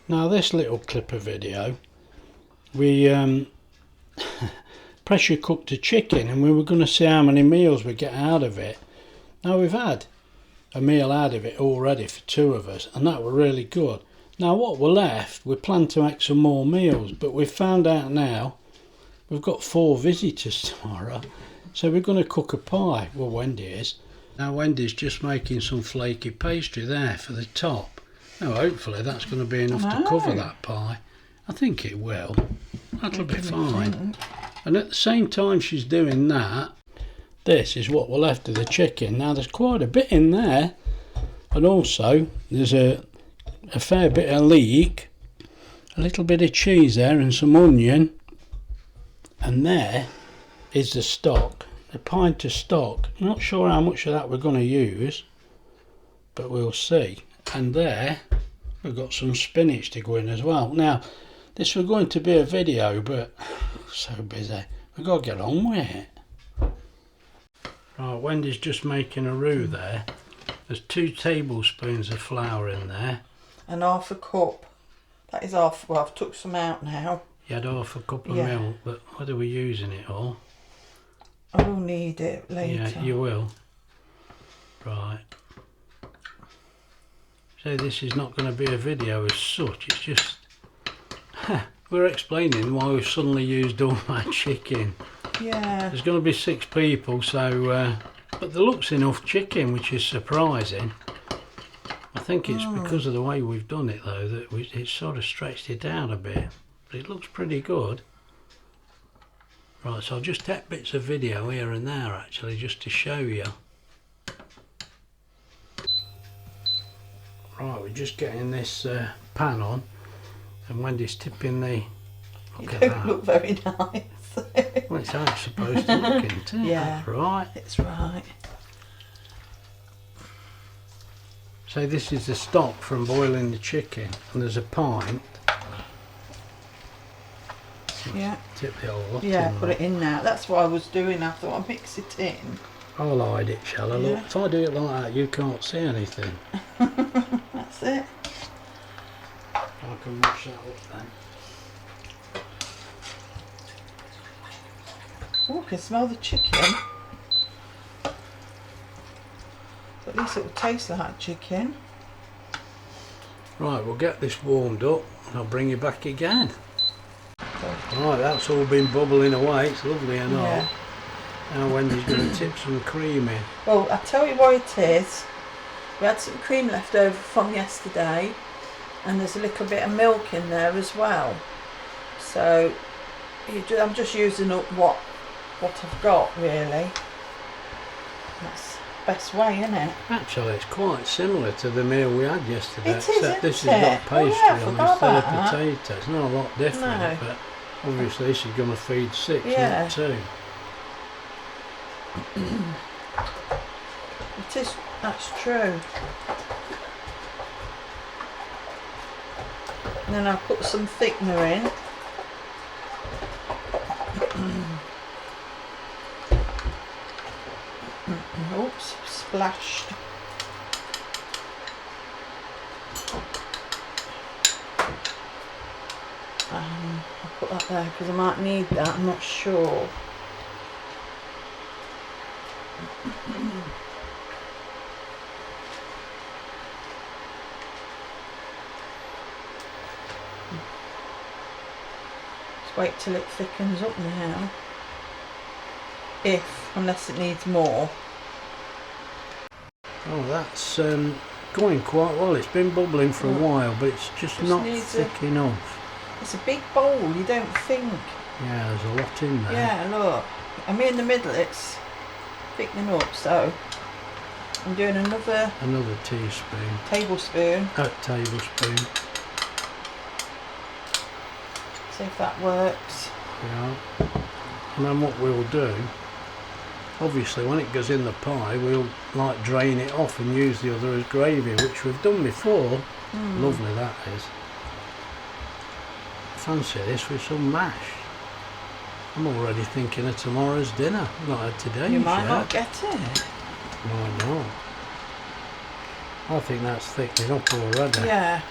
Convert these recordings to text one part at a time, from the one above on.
Now this little clip of video, we pressure cooked a chicken and we were going to see how many meals we get out of it. Now we've had a meal out of it already for 2 of us, and that were really good. Now what we're left, we plan to make some more meals, but we've found out now we've got 4 visitors tomorrow, so we're going to cook a pie. Well, Wendy is. Now Wendy's just making some flaky pastry there for the top. Now hopefully that's going to be enough to cover that pie. I think it will. That'll be fine. And at the same time she's doing that, this is what we're left of the chicken. Now there's quite a bit in there, and also there's a fair bit of leek, a little bit of cheese there and some onion, and there is the stock, a pint of stock. I'm not sure how much of that we're going to use, but we'll see. And there we've got some spinach to go in as well. Now this was going to be a video, but so busy, we've got to get on with it. Right, Wendy's just making a roux there. There's 2 tablespoons of flour in there. And half a cup. That is half, well, I've took some out now. You had half a cup of milk, but what are we using it all? I will need it later. Yeah, you will. Right. So this is not going to be a video as such, it's just... we're explaining why we've suddenly used all that chicken. Yeah. There's going to be 6 people, so... but there looks enough chicken, which is surprising. I think it's because of the way we've done it though, that it's sort of stretched it out a bit. But it looks pretty good. Right, so I'll just take bits of video here and there actually, just to show you. Right, we're just getting this pan on, and Wendy's tipping the... Look at that. Look very nice. Well, it's how it's supposed to look, isn't it? Yeah, that's right. It's right. So this is the stock from boiling the chicken, and there's a pint. Yeah. Tip the whole lot yeah, in put it in now. That's what I was doing. I thought I'd mix it in. I'll hide it, shall I? Look, if I do it like that, you can't see anything. That's it. I can wash that up then. Oh, I can smell the chicken. At least it will taste like chicken. Right, we'll get this warmed up and I'll bring you back again. Right, that's all been bubbling away, it's lovely and all. Yeah. Now Wendy's going to tip some cream in. Well, I'll tell you what it is. We had some cream left over from yesterday, and there's a little bit of milk in there as well. So I'm just using up what I've got, really. That's the best way, isn't it? Actually, it's quite similar to the meal we had yesterday, it is, except this has got pastry on instead of potatoes. It's not a lot different, no. But obviously this is going to feed 6, yeah. not 2. It is, that's true. And then I'll put some thickener in. Oops, splashed. I'll put that there because I might need that, I'm not sure. Just wait till it thickens up now. Unless it needs more. Oh, that's going quite well. It's been bubbling for a while, but it's just not thick enough. It's a big bowl, you don't think. Yeah, there's a lot in there. Yeah, look. I mean, in the middle it's thickening up, so I'm doing another teaspoon. Tablespoon. Tablespoon. See if that works. Yeah. And then what we'll do, obviously when it goes in the pie, we'll like drain it off and use the other as gravy, which we've done before. Lovely that is. Fancy this with some mash. I'm already thinking of tomorrow's dinner. Not had today. You might not get it. Why not? I think that's thickening up already. Yeah.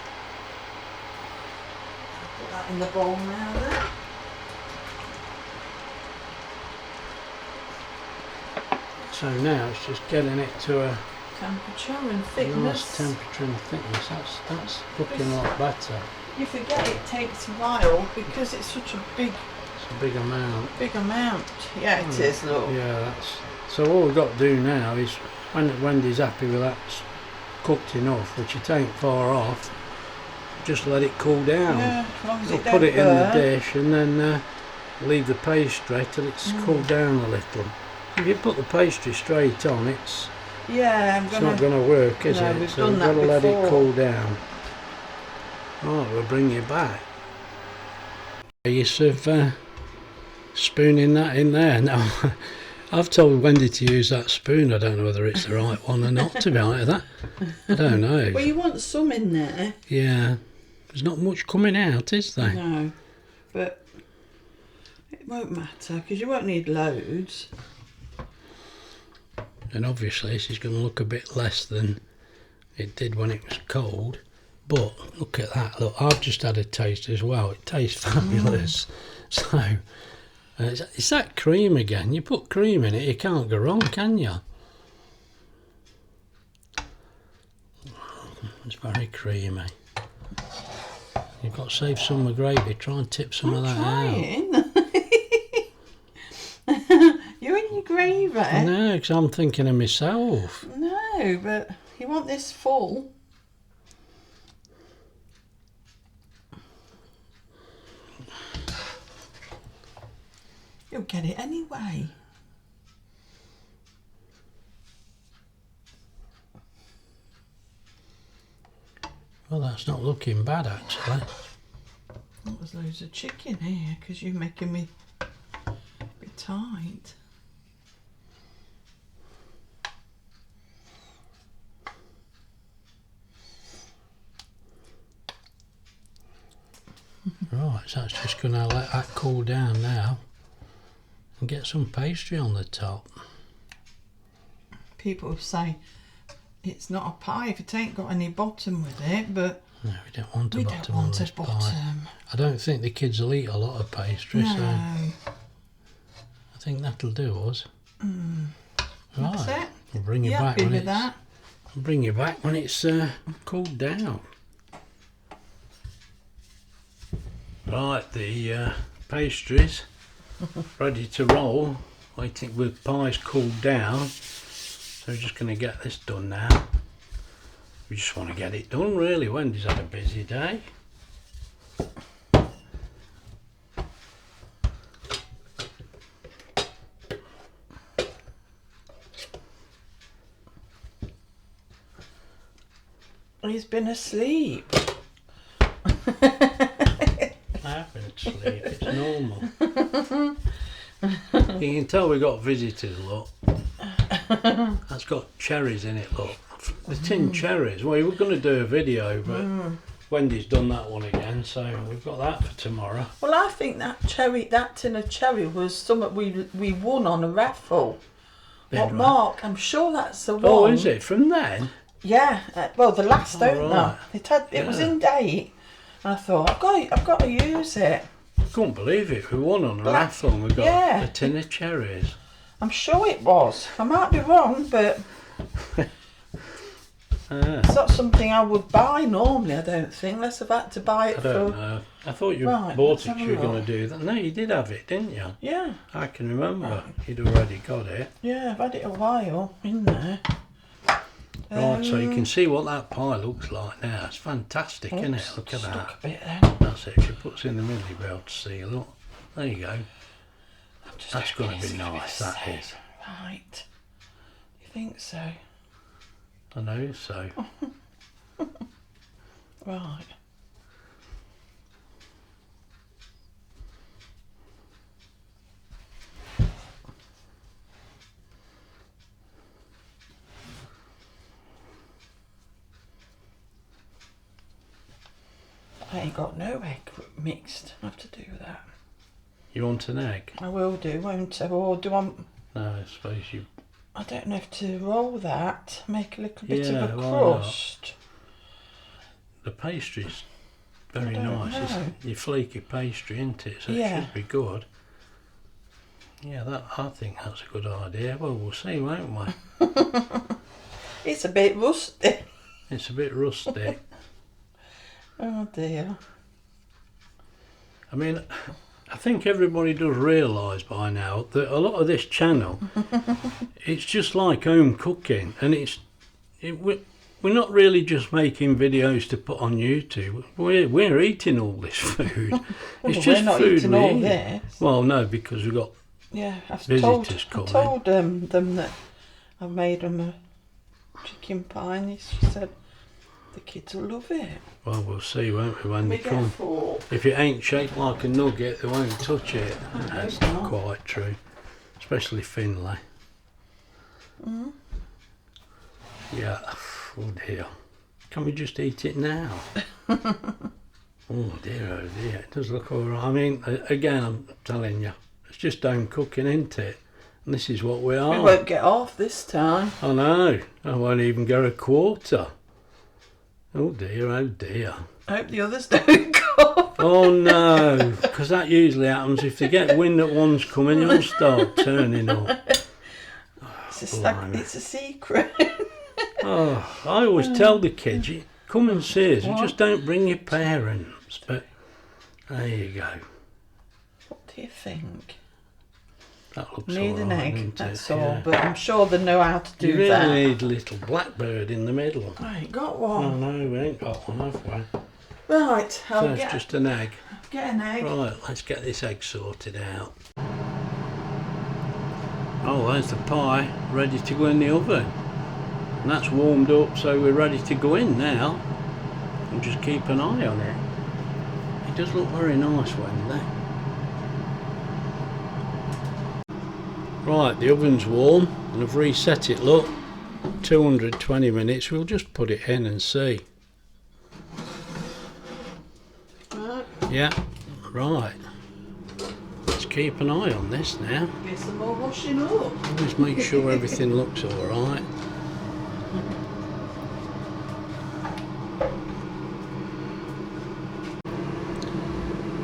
Put that in the bowl now then. So now it's just getting it to a Temperature and thickness. nice temperature and thickness. That's looking a lot better. You forget it takes a while because it's such a big It's a big amount. Yeah, it is, look. Yeah, that's so all we've got to do now is when Wendy's happy with that cooked enough, which it ain't far off, just let it cool down. Yeah, as long as We'll it don't put it in the burn. dish and then leave the pastry till it's cooled down a little. If you put the pastry straight on, it's not going to work, is No, it? we've So done we've that got to let it before. cool down. Right, we'll bring you back. Use of spooning that in there. Now, I've told Wendy to use that spoon. I don't know whether it's the right one or not, to be honest. I don't know. Well, you want some in there. Yeah, there's not much coming out, is there? No, but it won't matter because you won't need loads. And obviously this is going to look a bit less than it did when it was cold. But look at that, look, I've just had a taste as well. It tastes fabulous. So, it's that cream again. You put cream in it, you can't go wrong, can you? It's very creamy. You've got to save some of the gravy. Try and tip some of that out. You and your gravy? No, because I'm thinking of myself. No, but you want this full. You'll get it anyway. Well, that's not looking bad, actually. Oh, there's loads of chicken here because you're making me a bit tight. Right, so that's just going to let that cool down now and get some pastry on the top. People say it's not a pie if it ain't got any bottom with it, but No, we don't want a we bottom don't on want this a pie. bottom. I don't think the kids will eat a lot of pastry, so No. I think that'll do us. That's Right, it. we'll bring you You back happy when with it's that? I'll bring you back when it's cooled down. Right, the pastry's ready to roll. Waiting with pies cooled down. So we're just going to get this done now. We just want to get it done really. Wendy's had a busy day. He's been asleep. I have been asleep, it's normal. You can tell we got visitors, look. That's got cherries in it, look. The tin cherries. Well, we were going to do a video, but Wendy's done that one again, so we've got that for tomorrow. Well, I think that tin of cherry was something we won on a raffle. Then, What right. Mark? I'm sure that's the one. Oh, is it? From then? Yeah. Well, the last opener. right. It was in date. And I thought I've got to use it. I couldn't believe it. We won on a raffle and we got a tin of cherries. I'm sure it was. I might be wrong, but it's not something I would buy normally. I don't think, unless I've had to buy it I don't know. I thought you Right, bought let's it have a because you were going look. to do that. No, you did have it, didn't you? Yeah, I can remember. You'd already got it. yeah. I've had it a while in there. Right, so you can see what that pie looks like now. It's fantastic, isn't it? Look at Stuck that. a bit then. That's it. If she puts it in the middle, you'll be able to see. Look, there you go. I'm just That's going hoping to be it's gonna nice. the That same. is. Right. You think so? I know so. Right. I ain't got no egg mixed. I have to do that. You want an egg? I will do, won't I? Or do I? No, I suppose you. I don't know if to roll that, make a little bit Yeah, of a why not? crust. The pastry's Very nice. It's your flaky pastry, isn't it? So it should be good. Yeah, I think that's a good idea. Well, we'll see, won't we? It's a bit rusty. It's a bit rusty. Oh dear. I mean, I think everybody does realise by now that a lot of this channel, it's just like home cooking, and we're not really just making videos to put on YouTube. We're eating all this food. It's just we're not food eating we all eat. this. Well, no, because we've got visitors coming. I told them that I made them a chicken pie, and she said the kids will love it. Well, we'll see, won't we, when they come. Full. If it ain't shaped like a nugget, they won't touch it. That's not quite true, especially Finlay. Yeah. Oh dear. Can we just eat it now? Oh dear, it does look alright. I mean, again, I'm telling you, it's just home cooking, isn't it? And this is what we are. We won't get off this time. I know. I won't even go a quarter. Oh dear, oh dear. I hope the others don't go. Oh no, because that usually happens if they get wind that one's coming, they'll start turning up. It's a secret. Oh, I always tell the kids, you come and see us, and just don't bring your parents. But there you go. What do you think? That looks Need an egg, doesn't that's it? all. Yeah. But I'm sure they know how to do You really that. need a little blackbird in the middle. I ain't got Oh one. no, we ain't got one, have we? Right, So I'll it's just an egg. get an egg. Right, let's get this egg sorted out. Oh, there's the pie ready to go in the oven. And that's warmed up, so we're ready to go in now. And just keep an eye on it. It does look very nice, Wendy. Right, the oven's warm and I've reset it, look. 220 minutes, we'll just put it in and see. Right. Yeah, right. Let's keep an eye on this now. Get some more washing up. Always make sure everything looks alright.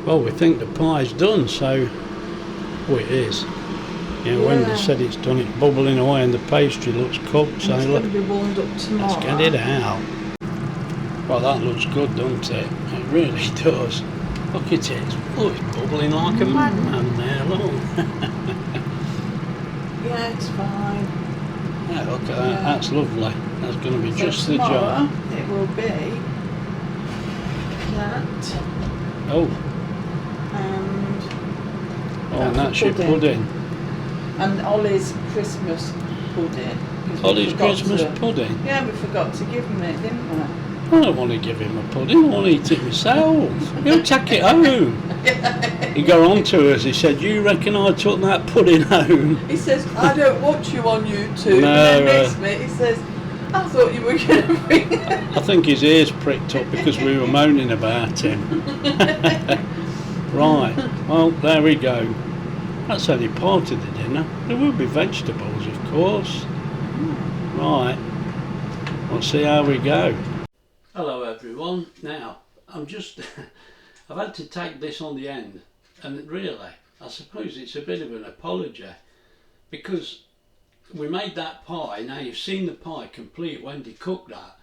Well, we think the pie's done, so... Oh, it is. Yeah, Wendy said it's done, it's bubbling away and the pastry looks cooked, so It's going to be warmed up tomorrow. let's get it out. Well, that looks good, doesn't it? It really does. Look at it. Oh, it's bubbling like a madman there, look. Yeah, it's fine. Yeah, look at that. That's lovely. That's going to be So just the tomorrow job. it will be that Oh, and and that's your pudding. and Ollie's Christmas pudding. 'Cause we Ollie's forgot Christmas to- pudding. Yeah, we forgot to give him it, didn't we? I don't want to give him a pudding, I want to eat it myself. He'll take it home. He got on to us, he said, you reckon I took that pudding home? He says, I don't watch you on YouTube. No, and then next minute he says, I thought you were going to bring it. I think his ears pricked up because we were moaning about him. Right, well, there we go. That's only part of the dinner. There will be vegetables, of course. Right, we'll see how we go. Hello everyone. Now, I've had to take this on the end, and really, I suppose it's a bit of an apology, because we made that pie. Now you've seen the pie complete. Wendy cooked that.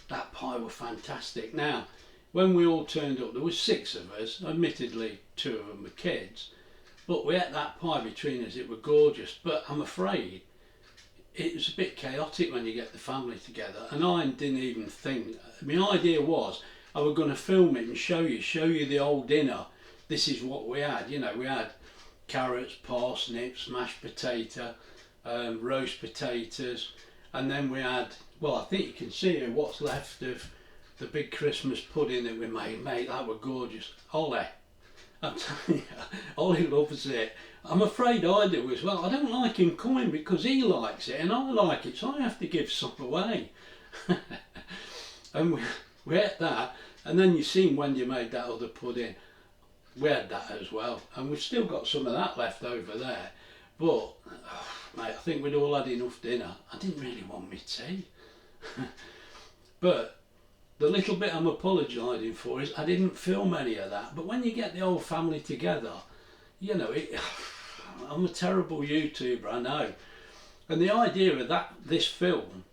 That pie was fantastic. Now, when we all turned up, there was 6 of us. Admittedly, 2 of them were kids, but we ate that pie between us. It was gorgeous, but I'm afraid it was a bit chaotic when you get the family together, and I didn't even think. My idea was I was going to film it and show you the whole dinner. This is what we had. You know, we had carrots, parsnips, mashed potato, roast potatoes, and then we had, well, I think you can see here what's left of the big Christmas pudding that we made. Mate, that was gorgeous. Ollie, I'm telling you, Ollie loves it. I'm afraid I do as well. I don't like him coming because he likes it and I like it, so I have to give some away. And we ate that, and then you seen when you made that other pudding, we had that as well, and we've still got some of that left over there. But mate, I think we'd all had enough dinner. I didn't really want my tea. But the little bit I'm apologising for is I didn't film any of that. But when you get the whole family together, you know, I'm a terrible YouTuber, I know. And the idea of this film,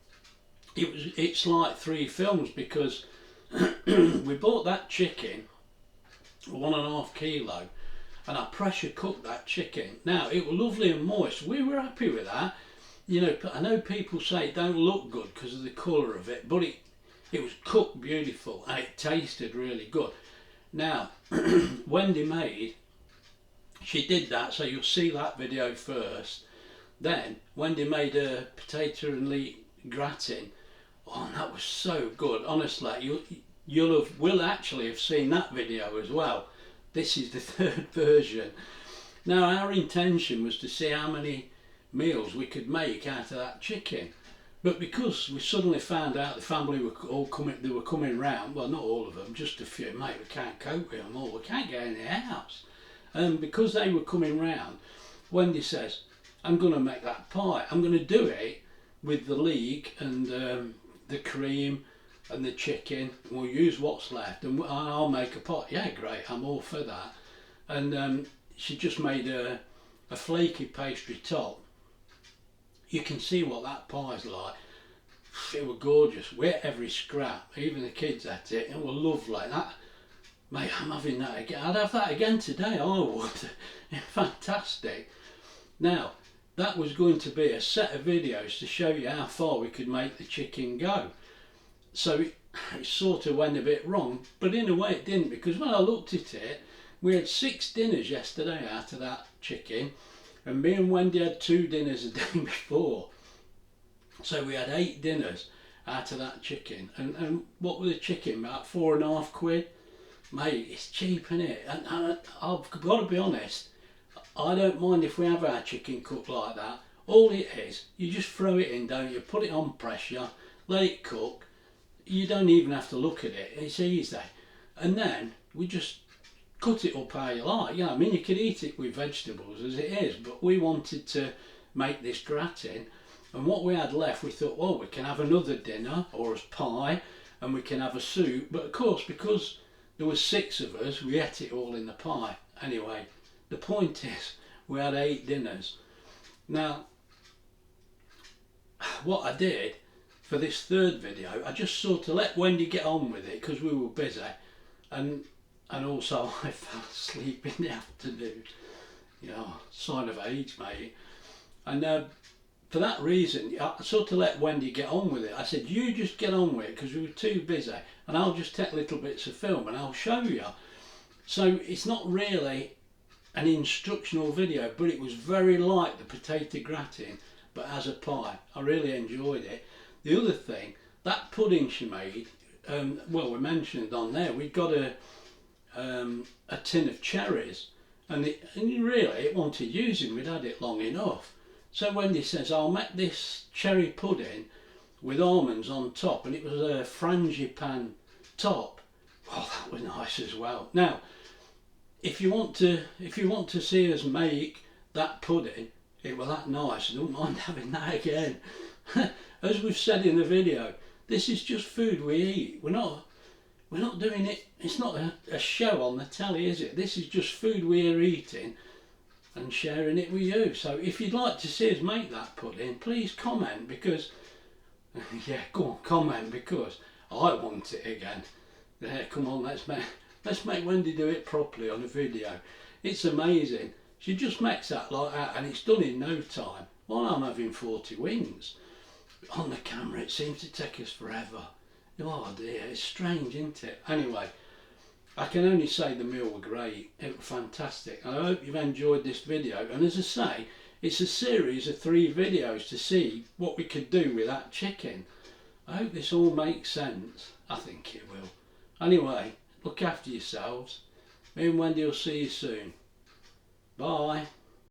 it's like 3 films, because we bought that chicken, 1.5 kilo, and I pressure cooked that chicken. Now, it was lovely and moist. We were happy with that. You know, I know people say it don't look good because of the colour of it, but it was cooked beautiful and it tasted really good. Now, Wendy she did that, so you'll see that video first. Then Wendy made a potato and leek gratin. Oh, and that was so good. Honestly, will actually have seen that video as well. This is the 3rd version. Now, our intention was to see how many meals we could make out of that chicken, but because we suddenly found out the family were all coming round, well, not all of them, just a few. Mate, we can't cope with them all, we can't get in the house. And because they were coming round, Wendy says, I'm going to make that pie. I'm going to do it with the leek and the cream and the chicken. We'll use what's left and I'll make a pie. Yeah, great, I'm all for that. And she just made a flaky pastry top. You can see what that pie's like. It was gorgeous. We ate every scrap. Even the kids ate it. It was lovely. That, mate, I'm having that again. I'd have that again today. I would. Fantastic. Now, that was going to be a set of videos to show you how far we could make the chicken go. So it sort of went a bit wrong, but in a way it didn't, because when I looked at it, we had 6 dinners yesterday out of that chicken, and me and Wendy had 2 dinners a day before. So we had 8 dinners out of that chicken. And what was the chicken? About 4.5 quid? Mate, it's cheap, isn't it? And I've got to be honest, I don't mind if we have our chicken cooked like that. All it is, you just throw it in, don't you? Put it on pressure, let it cook. You don't even have to look at it. It's easy. And then we just cut it up how you like. You know, I mean, you could eat it with vegetables as it is, but we wanted to make this gratin. And what we had left, we thought, well, we can have another dinner or as pie, and we can have a soup. But of course, because there were 6 of us, we ate it all in the pie. Anyway, the point is, we had 8 dinners. Now, what I did for this 3rd video, I just sort of let Wendy get on with it because we were busy, and also I fell asleep in the afternoon. You know, sign of age, mate. And for that reason, I sort of let Wendy get on with it. I said, you just get on with it because we were too busy, and I'll just take little bits of film and I'll show you. So it's not really an instructional video, but it was very like the potato gratin, but as a pie. I really enjoyed it. The other thing, that pudding she made, well, we mentioned on there, we got a tin of cherries, and really it wanted using. We'd had it long enough. So Wendy says, I'll make this cherry pudding with almonds on top, and it was a frangipan top. Oh, that was nice as well. Now, if you want to see us make that pudding, it was that nice. I don't mind having that again. As we've said in the video, this is just food we eat. We're not doing it. It's not a show on the telly, is it? This is just food we're eating and sharing it with you. So if you'd like to see us make that pudding, please comment, because yeah, go on, comment, because I want it again. Yeah, come on, let's make Wendy do it properly on a video. It's amazing. She just makes that like that, and it's done in no time. While I'm having 40 wings on the camera, it seems to take us forever. Oh dear, it's strange, isn't it? Anyway, I can only say the meal was great. It was fantastic. I hope you've enjoyed this video. And as I say, it's a series of 3 videos to see what we could do with that chicken. I hope this all makes sense. I think it will. Anyway, look after yourselves. Me and Wendy will see you soon. Bye.